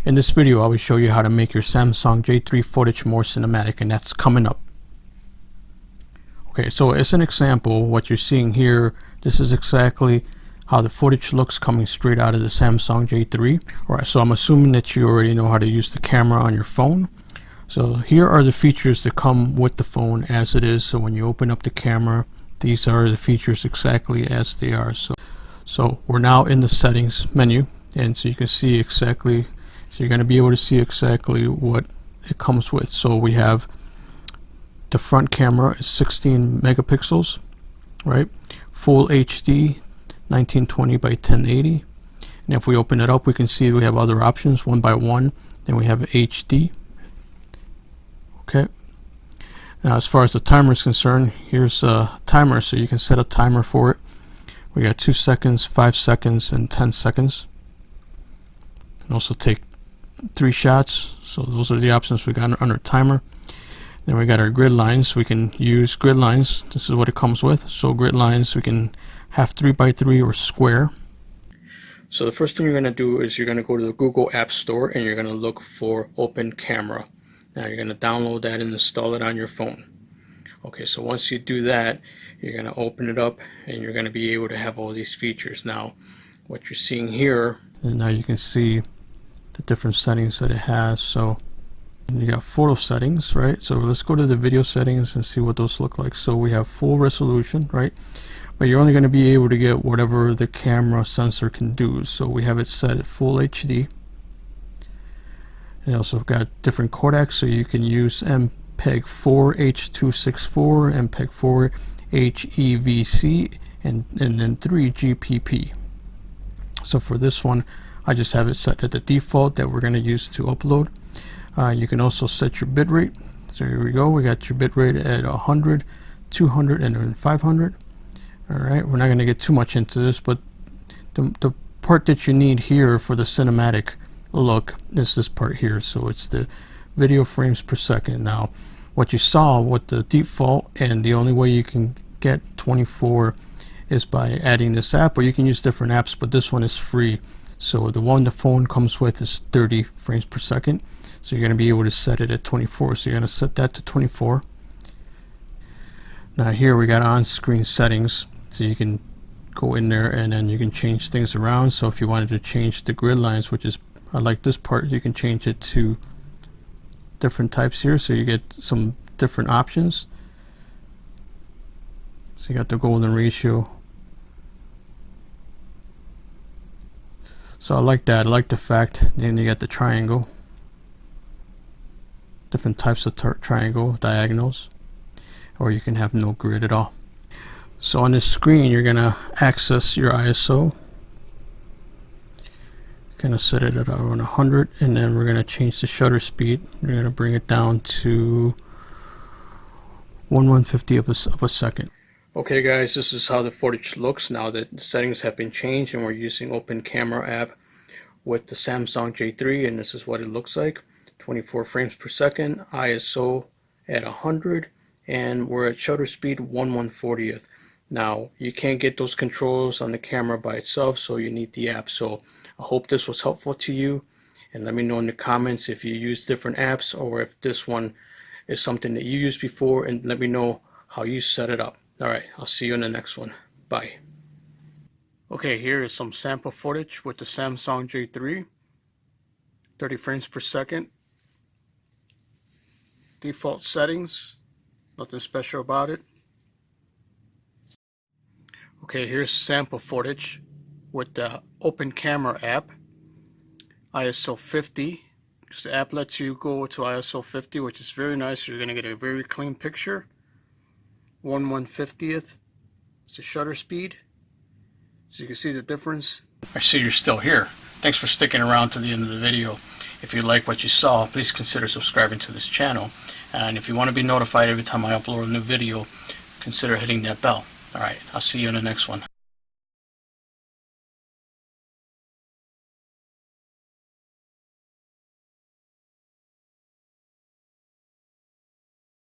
In this video, I will show you how to make your Samsung J3 footage more cinematic, and that's coming up. Okay, so as an example, what you're seeing here, this is exactly how the footage looks coming straight out of the Samsung J3. Alright, so I'm assuming that you already know how to use the camera on your phone. So here are the features that come with the phone as it is. So when you open up the camera, these are the features exactly as they are. So we're now in the settings menu, and so you can see exactly. So you're going to be able to see exactly what it comes with. So we have the front camera is 16 megapixels, right? Full HD, 1920 by 1080. And if we open it up, we can see we have other options, 1 by 1. Then we have HD. Okay. Now, as far as the timer is concerned, here's a timer, so you can set a timer for it. We got 2 seconds, 5 seconds, and 10 seconds. And also take 3 shots. So those are the options we got under timer. Then we got our grid lines. We can use grid lines. This is what it comes with. So grid lines, we can have 3 by 3 or square. So the first thing you're going to do is you're going to go to the Google App Store and you're going to look for Open Camera. Now you're going to download that and install it on your phone. Okay, so once you do that, you're going to open it up and you're going to be able to have all these features. Now what you're seeing here, and now you can see the different settings that it has. So you got photo settings, right? So let's go to the video settings and see what those look like. So we have full resolution, right? But you're only going to be able to get whatever the camera sensor can do. So we have it set at full HD. And also got different codecs, so you can use MPEG-4 H.264, MPEG-4 HEVC, and then 3 GPP. So for this one, I just have it set at the default that we're going to use to upload. You can also set your bitrate. So here we go. We got your bitrate at 100, 200, and then 500. All right. We're not going to get too much into this, but the part that you need here for the cinematic look is this part here. So it's the video frames per second. Now, what you saw with the default, and the only way you can get 24 is by adding this app, or you can use different apps, but this one is free. So the one the phone comes with is 30 frames per second. So you're going to be able to set it at 24. So you're going to set that to 24. Now here we got on-screen settings. So you can go in there and then you can change things around. So if you wanted to change the grid lines, which is, I like this part, you can change it to different types here. So you get some different options. So you got the golden ratio. So I like that. I like the fact. Then you got the triangle. Different types of triangle, diagonals. Or you can have no grid at all. So on this screen, you're going to access your ISO. Going to set it at around 100. And then we're going to change the shutter speed. We're going to bring it down to 1/150th of a second. Okay guys, this is how the footage looks now that the settings have been changed and we're using Open Camera app with the Samsung J3, and this is what it looks like. 24 frames per second, ISO at 100, and we're at shutter speed 1/140th. Now you can't get those controls on the camera by itself, so you need the app. So I hope this was helpful to you, and let me know in the comments if you use different apps or if this one is something that you used before, and let me know how you set it up. Alright, I'll see you in the next one. Bye. Okay, here is some sample footage with the Samsung J3. 30 frames per second. Default settings. Nothing special about it. Okay, here's sample footage with the Open Camera app. ISO 50. The app lets you go to ISO 50, which is very nice. You're going to get a very clean picture. 1/150th is the shutter speed. So you can see the difference. I see you're still here. Thanks for sticking around to the end of the video. If you like what you saw, please consider subscribing to this channel. And if you want to be notified every time I upload a new video, consider hitting that bell. Alright, I'll see you in the next one.